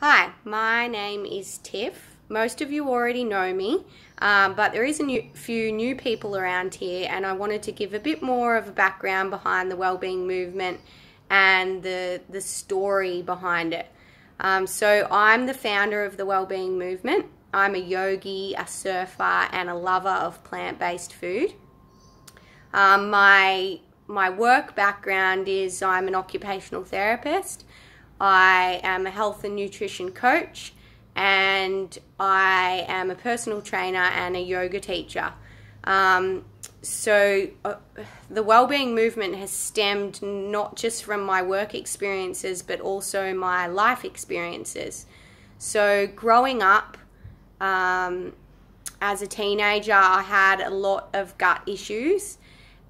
Hi, my name is Tiff. Most of you already know me, but there is a few new people around here, and I wanted to give a bit more of a background behind the Wellbeing Movement and the story behind it. So I'm the founder of the Wellbeing Movement. I'm a yogi, a surfer, and a lover of plant-based food. My work background is I'm an occupational therapist. I am a health and nutrition coach, and I am a personal trainer and a yoga teacher. So the Wellbeing Movement has stemmed not just from my work experiences, but also my life experiences. So growing up as a teenager, I had a lot of gut issues,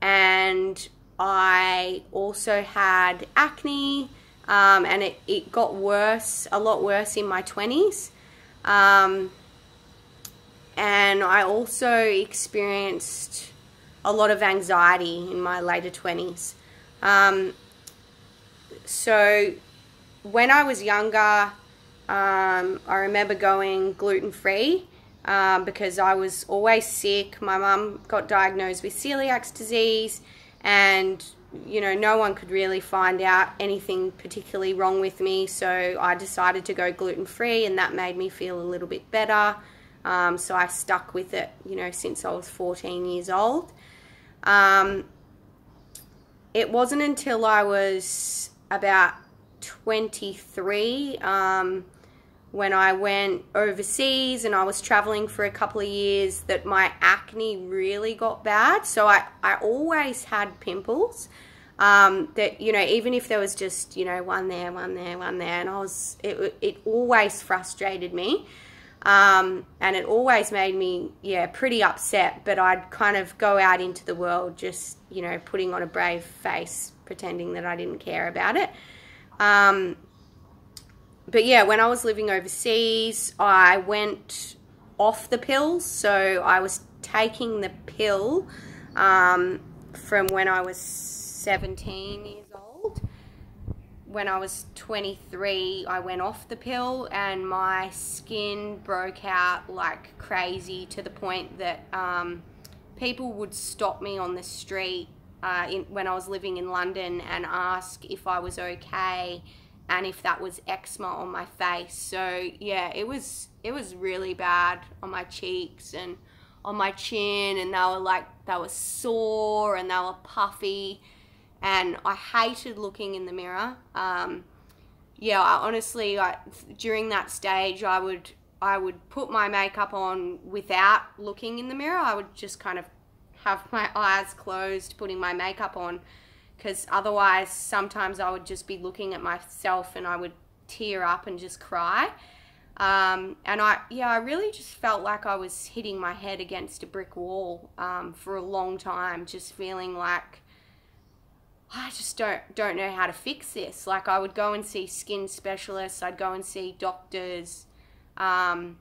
and I also had acne. And it got worse, a lot worse in my 20s. And I also experienced a lot of anxiety in my later 20s. So when I was younger, I remember going gluten-free because I was always sick. My mum got diagnosed with celiac disease, and you know, no one could really find out anything particularly wrong with me, so I decided to go gluten-free, and that made me feel a little bit better. So I stuck with it, you know, since I was 14 years old. It wasn't until I was about 23 when I went overseas and I was traveling for a couple of years that my acne really got bad. So I always had pimples that, you know, even if there was just, you know, one there, and it always frustrated me. And it always made me, yeah, pretty upset, but I'd kind of go out into the world just, you know, putting on a brave face, pretending that I didn't care about it. But yeah, when I was living overseas, I went off the pills. So I was taking the pill from when I was 17 years old. When I was 23, I went off the pill, and my skin broke out like crazy, to the point that people would stop me on the street when I was living in London and ask if I was okay, and if that was eczema on my face. So yeah, it was really bad on my cheeks and on my chin, and they were sore and they were puffy, and I hated looking in the mirror. Yeah, during that stage, I would put my makeup on without looking in the mirror. I would just kind of have my eyes closed, putting my makeup on, because otherwise sometimes I would just be looking at myself and I would tear up and just cry. And I really just felt like I was hitting my head against a brick wall for a long time, just feeling like I just don't know how to fix this. Like, I would go and see skin specialists, I'd go and see doctors, I'd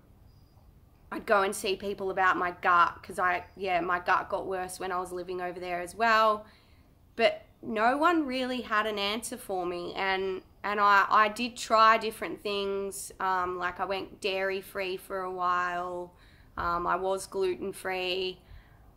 go and see people about my gut, because my gut got worse when I was living over there as well. But no one really had an answer for me, and I did try different things. Like, I went dairy-free for a while. I was gluten-free.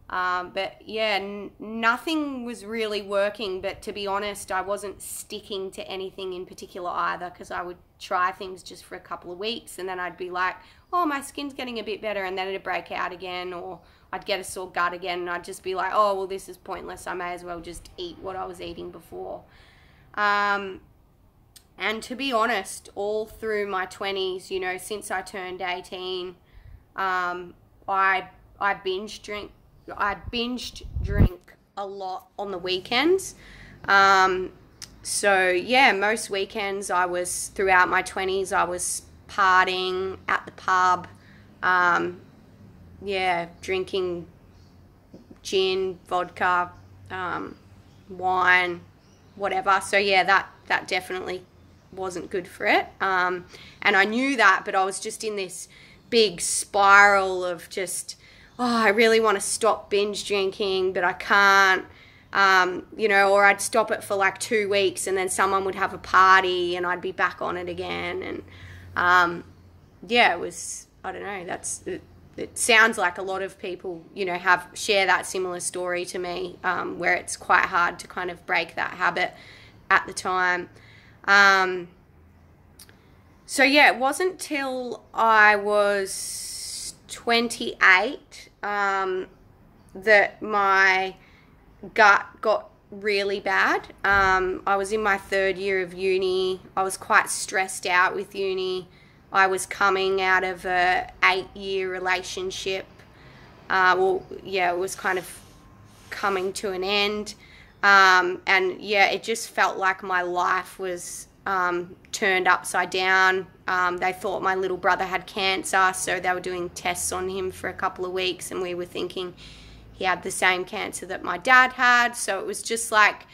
But yeah, nothing was really working. But to be honest, I wasn't sticking to anything in particular either, because I would try things just for a couple of weeks, and then I'd be like, oh, my skin's getting a bit better, and then it'd break out again, or I'd get a sore gut again, and I'd just be like, oh, well, this is pointless. I may as well just eat what I was eating before. And to be honest, all through my 20s, you know, since I turned 18, I binged drink a lot on the weekends. So yeah, most weekends throughout my 20s, I was partying at the pub, yeah, drinking gin, vodka, wine, whatever. So yeah, that definitely wasn't good for it. And I knew that, but I was just in this big spiral of just, oh, I really want to stop binge drinking, but I can't. You know, or I'd stop it for like 2 weeks, and then someone would have a party and I'd be back on it again. And Yeah, it was, I don't know, it sounds like a lot of people, share that similar story to me, where it's quite hard to kind of break that habit at the time. So yeah, it wasn't till I was 28 that my gut got really bad. I was in my 3rd year of uni. I was quite stressed out with uni. I was coming out of a 8-year relationship. It was kind of coming to an end. And yeah, it just felt like my life was turned upside down. They thought my little brother had cancer, so they were doing tests on him for a couple of weeks, and we were thinking he had the same cancer that my dad had. So it was just like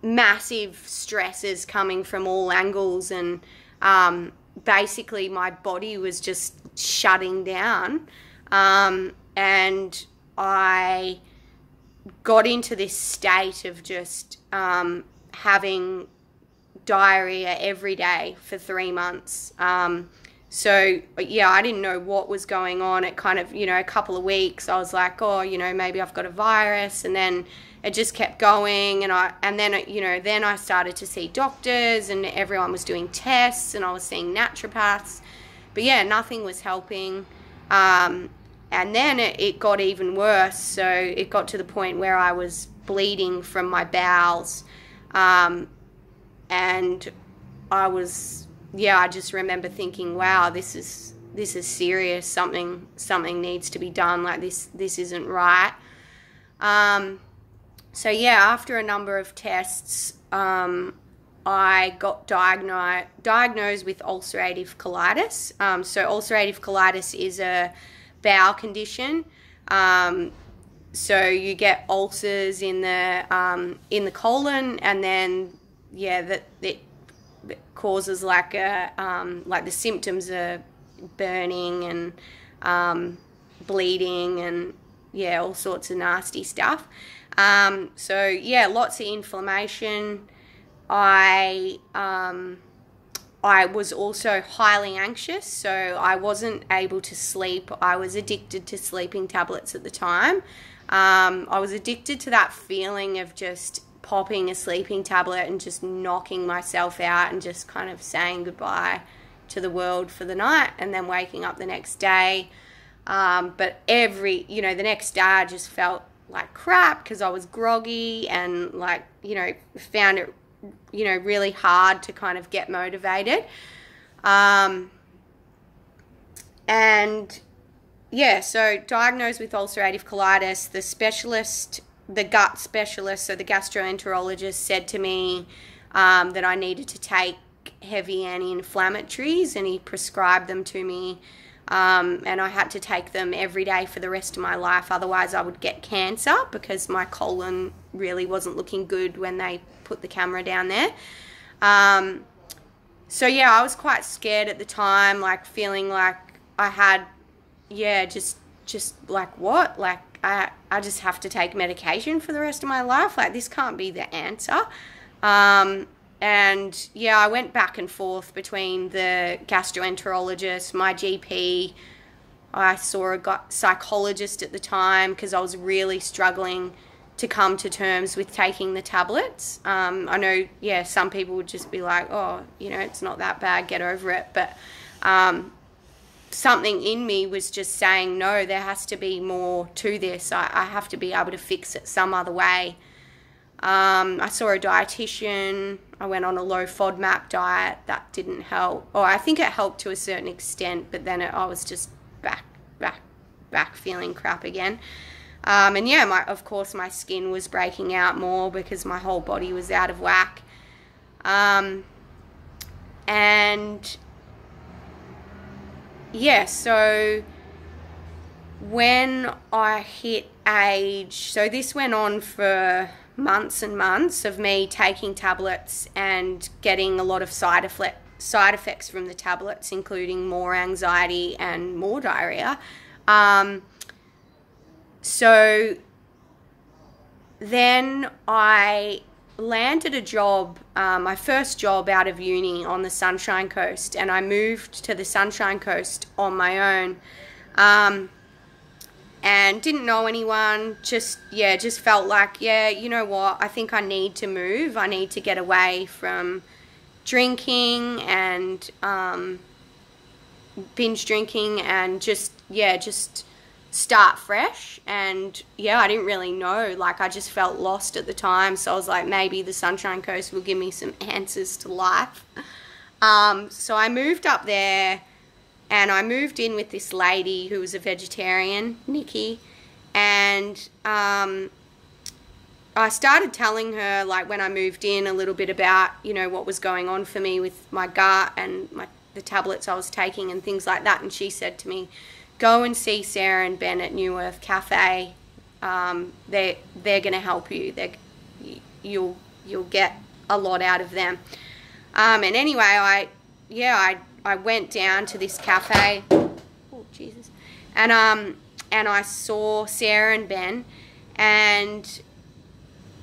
massive stresses coming from all angles, and basically my body was just shutting down, and I got into this state of just having diarrhea every day for 3 months. So yeah, I didn't know what was going on. It kind of, a couple of weeks I was like, oh, maybe I've got a virus, and then it just kept going, and then I started to see doctors, and everyone was doing tests, and I was seeing naturopaths, but yeah, nothing was helping. And then it got even worse. So it got to the point where I was bleeding from my bowels, and I just remember thinking, wow, this is serious. Something needs to be done. Like this isn't right. So yeah, after a number of tests, I got diagnosed with ulcerative colitis. So ulcerative colitis is a bowel condition. So you get ulcers in the colon, and then that it causes like the symptoms are burning and bleeding and all sorts of nasty stuff. So yeah, lots of inflammation. I was also highly anxious, so I wasn't able to sleep. I was addicted to sleeping tablets at the time. I was addicted to that feeling of just popping a sleeping tablet and just knocking myself out and just kind of saying goodbye to the world for the night, and then waking up the next day. But the next day I just felt like crap because I was groggy and found it really hard to kind of get motivated. So diagnosed with ulcerative colitis, the gut specialist, so the gastroenterologist, said to me that I needed to take heavy anti-inflammatories, and he prescribed them to me, and I had to take them every day for the rest of my life, otherwise I would get cancer, because my colon really wasn't looking good when they put the camera down there. So yeah, I was quite scared at the time, feeling like I had just like what, I just have to take medication for the rest of my life, this can't be the answer. And yeah, I went back and forth between the gastroenterologist, my GP. I saw a psychologist at the time because I was really struggling to come to terms with taking the tablets. I know, some people would just be like, oh, it's not that bad, get over it. But something in me was just saying, no, there has to be more to this. I have to be able to fix it some other way. I saw a dietitian. I went on a low FODMAP diet. That didn't help. Or I think it helped to a certain extent, but then I was just back feeling crap again. Of course my skin was breaking out more because my whole body was out of whack. So when I hit age, so this went on for months and months of me taking tablets and getting a lot of side effects from the tablets, including more anxiety and more diarrhea. So then I landed a job, my first job out of uni on the Sunshine Coast, and I moved to the Sunshine Coast on my own, and didn't know anyone, just felt like, you know what, I think I need to move. I need to get away from drinking and binge drinking, and just start fresh. And I didn't really know, like, I just felt lost at the time, so I was like, maybe the Sunshine Coast will give me some answers to life. So I moved up there, and I moved in with this lady who was a vegetarian, Nikki, and I started telling her, like, when I moved in, a little bit about, you know, what was going on for me with my gut and the tablets I was taking and things like that. And she said to me, go and see Sarah and Ben at New Earth Cafe. They're going to help you. You'll get a lot out of them. And anyway, I went down to this cafe. Oh, Jesus. And I saw Sarah and Ben, and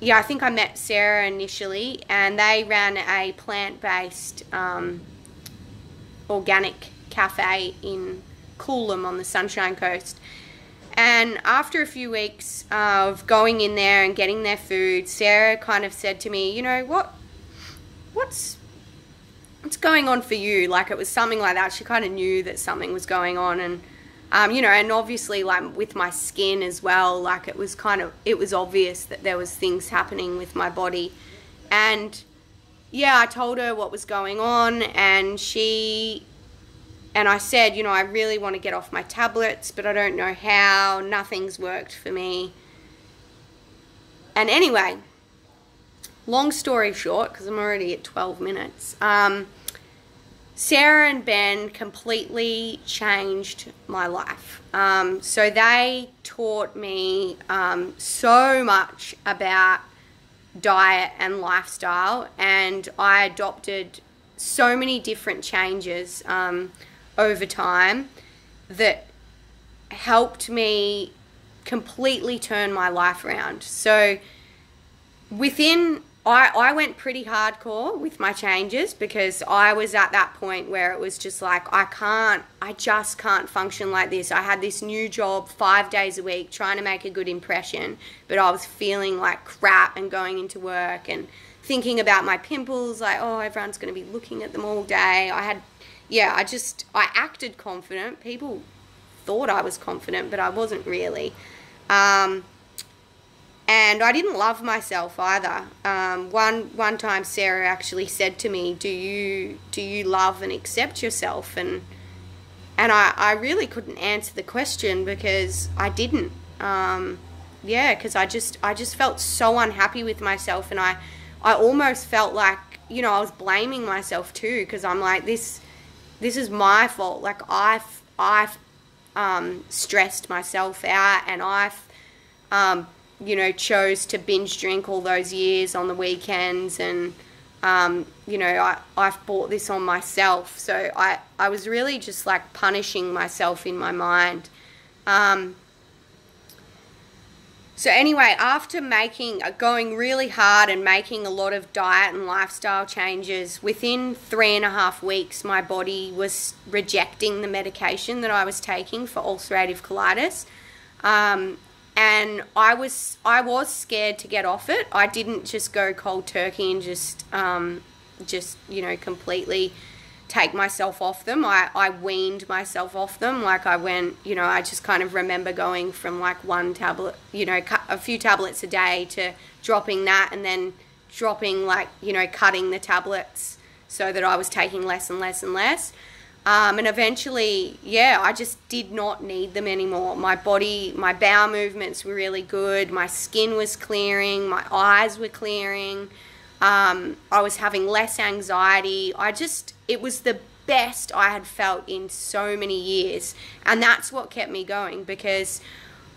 I think I met Sarah initially, and they ran a plant-based organic cafe in Coolum on the Sunshine Coast. And after a few weeks of going in there and getting their food, Sarah kind of said to me, you know, what's going on for you? Like, it was something like that. She kind of knew that something was going on. And you know, and obviously, like, with my skin as well, like, it was obvious that there was things happening with my body. And I told her what was going on, and I said, you know, I really want to get off my tablets, but I don't know how. Nothing's worked for me. And anyway, long story short, because I'm already at 12 minutes, Sarah and Ben completely changed my life. So they taught me so much about diet and lifestyle, and I adopted so many different changes over time that helped me completely turn my life around. So I went pretty hardcore with my changes, because I was at that point where it was just like, I just can't function like this. I had this new job 5 days a week trying to make a good impression, but I was feeling like crap and going into work and thinking about my pimples, like, oh, everyone's going to be looking at them all day. I acted confident. People thought I was confident, but I wasn't really. And I didn't love myself either. One time Sarah actually said to me, do you love and accept yourself? And I really couldn't answer the question, because I didn't. Because I just felt so unhappy with myself, and I almost felt like, you know, I was blaming myself too, because I'm like, this is my fault. Like, I've stressed myself out, and I've you know, chose to binge drink all those years on the weekends, and you know, I've brought this on myself. So I was really just like punishing myself in my mind. So anyway, after going really hard and making a lot of diet and lifestyle changes, within 3.5 weeks, my body was rejecting the medication that I was taking for ulcerative colitis. And I was scared to get off it. I didn't just go cold turkey and just you know, completely take myself off them. I weaned myself off them. Like, I went, you know, I just kind of remember going from like one tablet, you know, a few tablets a day, to dropping that, and then dropping, like, you know, cutting the tablets so that I was taking less and less and less. And eventually, I just did not need them anymore. My body, my bowel movements were really good. My skin was clearing. My eyes were clearing. I was having less anxiety. It was the best I had felt in so many years. And that's what kept me going, because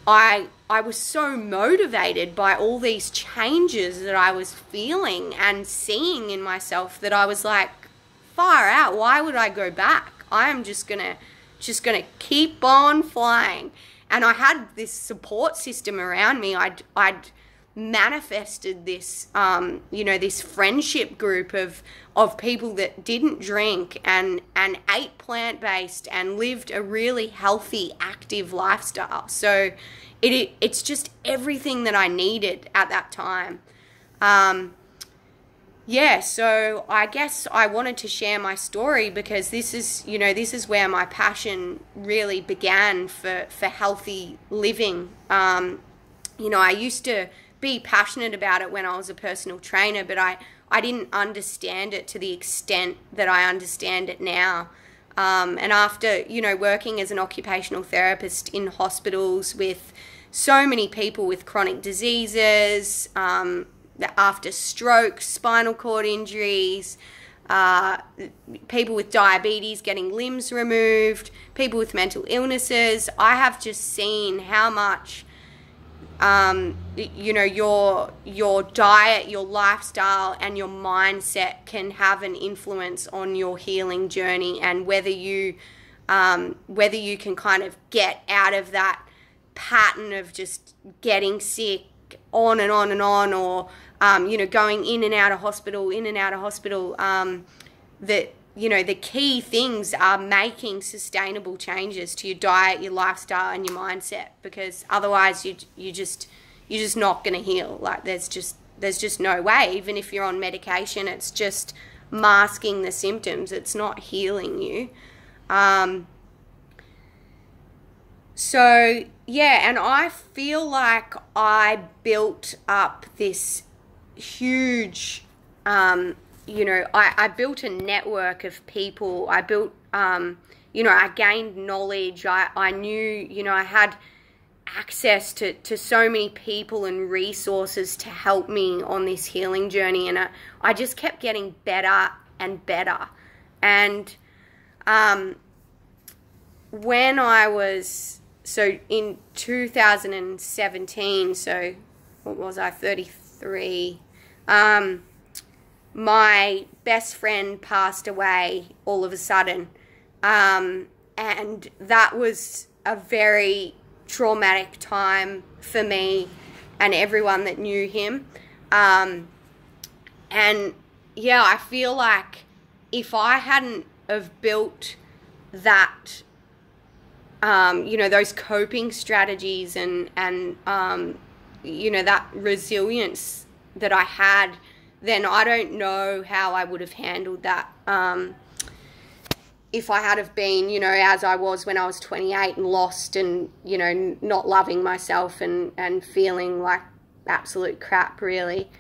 I was so motivated by all these changes that I was feeling and seeing in myself, that I was like, far out, why would I go back? I am just gonna keep on flying. And I had this support system around me. I'd manifested this, you know, this friendship group of people that didn't drink and ate plant-based and lived a really healthy, active lifestyle. So it's just everything that I needed at that time. Yeah, so I guess I wanted to share my story because this is, you know, this is where my passion really began for healthy living. You know, I used to be passionate about it when I was a personal trainer, but I didn't understand it to the extent that I understand it now. And after, you know, working as an occupational therapist in hospitals with so many people with chronic diseases, after stroke, spinal cord injuries, people with diabetes getting limbs removed, people with mental illnesses, I have just seen how much, you know, your diet, your lifestyle, and your mindset can have an influence on your healing journey, and whether you can kind of get out of that pattern of just getting sick on and on and on, or you know, going in and out of hospital, that, you know, the key things are making sustainable changes to your diet, your lifestyle, and your mindset, because otherwise you're just not going to heal. Like there's just no way. Even if you're on medication, it's just masking the symptoms. It's not healing you. So yeah, and I feel like I built up this huge, you know, I built a network of people. I built, you know, I gained knowledge. I knew, you know, I had access to so many people and resources to help me on this healing journey. And I just kept getting better and better. And when I was, so in 2017, so what was I, 33, my best friend passed away all of a sudden, and that was a very traumatic time for me and everyone that knew him. And yeah, I feel like if I hadn't have built that, you know, those coping strategies and you know, that resilience that I had, then I don't know how I would have handled that. If I had have been, you know, as I was when I was 28 and lost and, you know, not loving myself and feeling like absolute crap, really,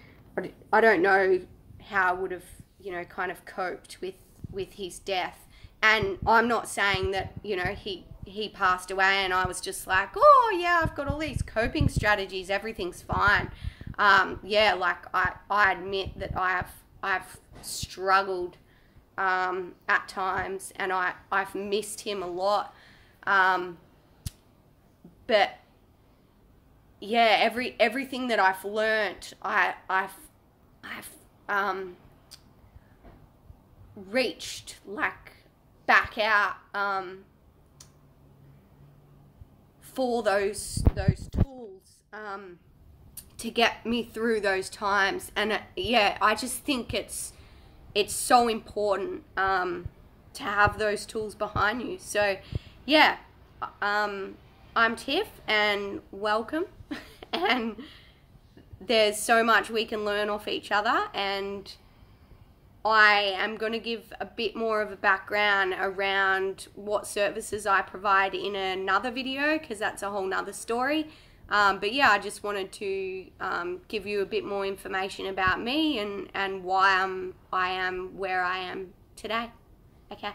I don't know how I would have, you know, kind of coped with his death. And I'm not saying that, you know, he passed away and I was just like, oh yeah, I've got all these coping strategies, everything's fine. Yeah, like I admit that I've struggled at times, and I've missed him a lot. But yeah, everything that I've learnt, I've reached like back out for those tools to get me through those times. And yeah, I just think it's so important to have those tools behind you. So yeah, I'm Tiff, and welcome. And there's so much we can learn off each other, and I am going to give a bit more of a background around what services I provide in another video, because that's a whole nother story. But yeah, I just wanted to give you a bit more information about me and why I am where I am today. Okay.